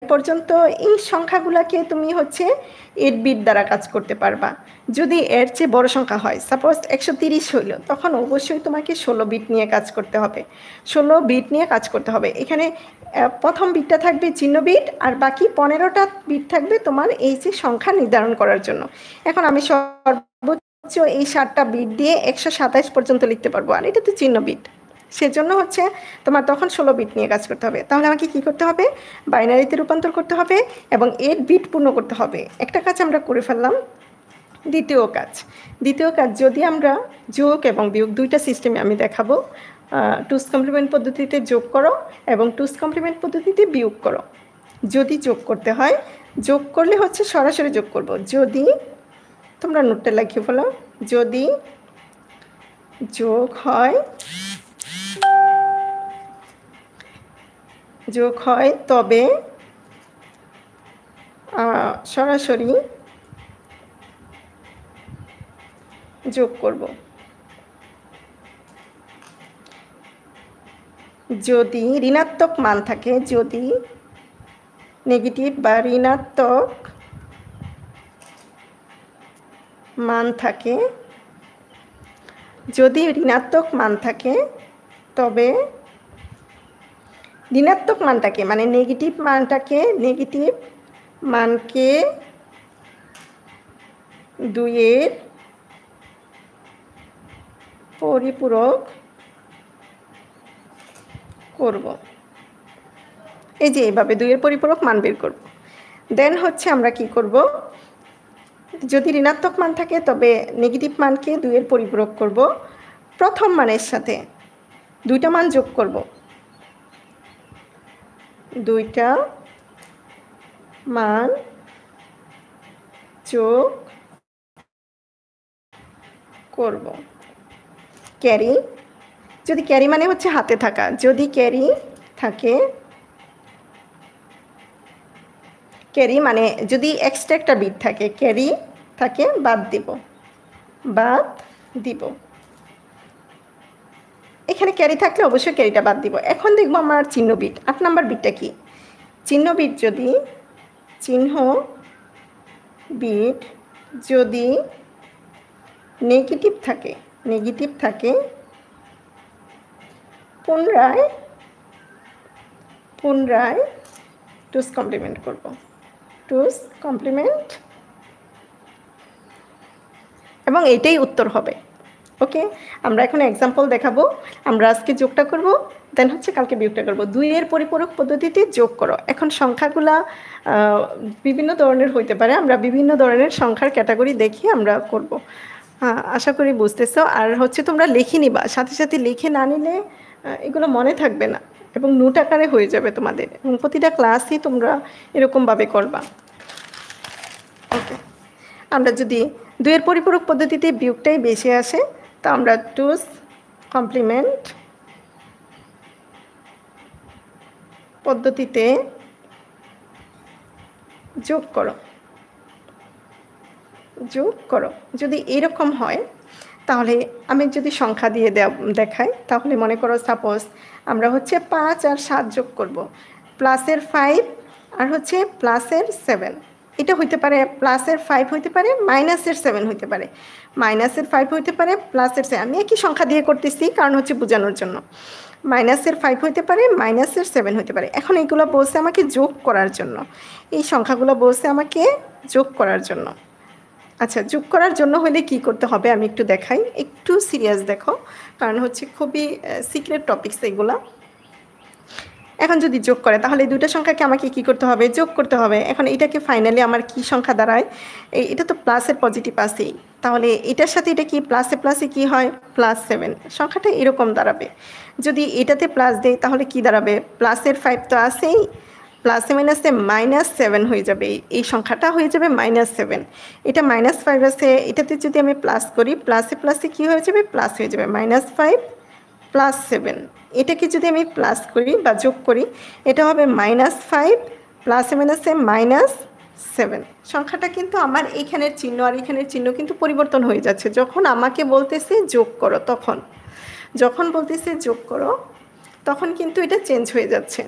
পর্যন্ত এই সংখ্যাগুলোকে তুমি হচ্ছে 8 বিট দ্বারা কাজ করতে পারবা। যদি এর চেয়ে বড় সংখ্যা হয়, সাপোজ 130 হইল, তখন অবশ্যই তোমাকে 16 বিট নিয়ে কাজ করতে হবে। 16 বিট নিয়ে কাজ করতে হবে। এখানে প্রথম বিটটা থাকবে চিহ্ন বিট, আর বাকি 15টা বিট থাকবে তোমার এই যে সংখ্যা নির্ধারণ করার জন্য। এখন আমি সর্বোচ্চ এই 7টা বিট দিয়ে 127 পর্যন্ত লিখতে পারবো, আর এটা তো চিহ্ন বিট, সেজন্য হচ্ছে তোমার তখন 16 বিট নিয়ে কাজ করতে হবে। তাহলে আমাকে কি করতে হবে? বাইনারিতে রূপান্তর করতে হবে এবং 8 বিট পূর্ণ করতে হবে। একটা কাজ আমরা করে ফেললাম। দ্বিতীয় কাজ যদি আমরা যোগ এবং বিয়োগ দুইটা সিস্টেমে আমি দেখাবো। টুস কমপ্লিমেন্ট পদ্ধতিতে যোগ করো এবং টুস কমপ্লিমেন্ট পদ্ধতিতে বিয়োগ করো। যদি যোগ করতে হয়, যোগ করলে হচ্ছে সরাসরি যোগ করব। যদি তোমরা নোটটা লিখে ফেলো, যদি যোগ হয় তবে সরাসরি যোগ করব। যদি ঋণাত্মক মান থাকে, যদি নেগেটিভ বা ঋণাত্মক মান থাকে, যদি ঋণাত্মক মান থাকে তবে ঋণাত্মক মানটাকে মানে নেগেটিভ মানকে 2-এর পরিপূরক করব। এই যে এইভাবে 2-এর পরিপূরক মান বের করব। দেন হচ্ছে আমরা কি করব? যদি ঋণাত্মক মান থাকে তবে নেগেটিভ মানকে 2-এর পরিপূরক করব। প্রথম মানের সাথে 2টা মান যোগ করব। 2টা মান যোগ করব। ক্যারি, যদি ক্যারি মানে হচ্ছে হাতে থাকা, যদি ক্যারি থাকে, ক্যারি মানে যদি এক্সট্রা একটা বিট থাকে, ক্যারি থাকে, বাদ দিব। এখানে ক্যারি থাকলে অবশ্যই ক্যারিটা বাদ দিব। এখন দেখবো আমার চিহ্ন বিট। 8 নম্বর বিটটা কি? চিহ্ন বিট যদি নেগেটিভ থাকে, পুনরায় টুস কমপ্লিমেন্ট করব। টুস কমপ্লিমেন্ট, এবং এইটাই উত্তর হবে। ওকে, আমরা এখন এক্সাম্পল দেখাবো। আমরা আজকে যোগটা করব, দেন হচ্ছে কালকে বিয়োগটা করব। 2-এর পরিপূরক পদ্ধতিতে যোগ করো। এখন সংখ্যাগুলা বিভিন্ন ধরনের হইতে পারে, আমরা বিভিন্ন ধরনের সংখ্যার ক্যাটাগরি দেখে আমরা করব। আশা করি বুঝতেছো। আর হচ্ছে তোমরা লিখে নিবা, সাথে সাথে লিখে না নিলে এগুলো মনে থাকবে না এবং নোট আকারে হয়ে যাবে তোমাদের, এবং প্রতিটা ক্লাসই তোমরা এরকমভাবে করবা। ওকে, আমরা যদি 2-এর পরিপূরক পদ্ধতিতে বিয়োগটাই বেশি আসে, তো আমরা টুস কমপ্লিমেন্ট পদ্ধতিতে যোগ করো। যদি এরকম হয়, তাহলে আমি যদি সংখ্যা দিয়ে দেখাই, তাহলে মনে করো সাপোজ আমরা হচ্ছে 5 আর 7 যোগ করব। প্লাসের 5 আর হচ্ছে প্লাসের 7, এটা হইতে পারে প্লাসের 5 হইতে পারে, মাইনাসের 7 হইতে পারে, মাইনাসের 5 হইতে পারে, প্লাসের 7। আমি একই সংখ্যা দিয়ে করতেছি কারণ হচ্ছে বোঝানোর জন্য। মাইনাসের 5 হইতে পারে, মাইনাসের 7 হইতে পারে। এখন এইগুলো বলছে আমাকে যোগ করার জন্য, এই সংখ্যাগুলো বলছে আমাকে যোগ করার জন্য। আচ্ছা, যোগ করার জন্য হলে কি করতে হবে আমি একটু দেখাই, একটু সিরিয়াস দেখো, কারণ হচ্ছে খুবই সিক্রেট টপিকস এগুলা। এখন যদি যোগ করে, তাহলে এই দুটো সংখ্যাকে আমাকে কি করতে হবে? যোগ করতে হবে। এখন এটাকে ফাইনালি আমার কি সংখ্যা দাঁড়ায়? এটা তো প্লাসের পজিটিভ আছেই, তাহলে এটার সাথে এটা কি প্লাসে কি হয়? +7। সংখ্যাটা এরকম দাঁড়াবে। যদি এটাতে প্লাস দেই তাহলে কি দাঁড়াবে? প্লাসের 5 তো আছেই, প্লাসে মাইনাসে -7 হয়ে যাবে, এই সংখ্যাটা হয়ে যাবে -7। এটা -5 আছে, এটাতে যদি আমি প্লাস করি, প্লাসে কি হয়ে যাবে? প্লাস হয়ে যাবে, -5 +7। এটাকে যদি আমি প্লাস করি বা যোগ করি, এটা হবে -5 প্লাসে মাইনাসে -7। সংখ্যাটা কিন্তু আমার এইখানের চিহ্ন আর এখানের চিহ্ন কিন্তু পরিবর্তন হয়ে যাচ্ছে যখন আমাকে বলতেছে যোগ করো। যখন বলতেছে যোগ করো, তখন কিন্তু এটা চেঞ্জ হয়ে যাচ্ছে।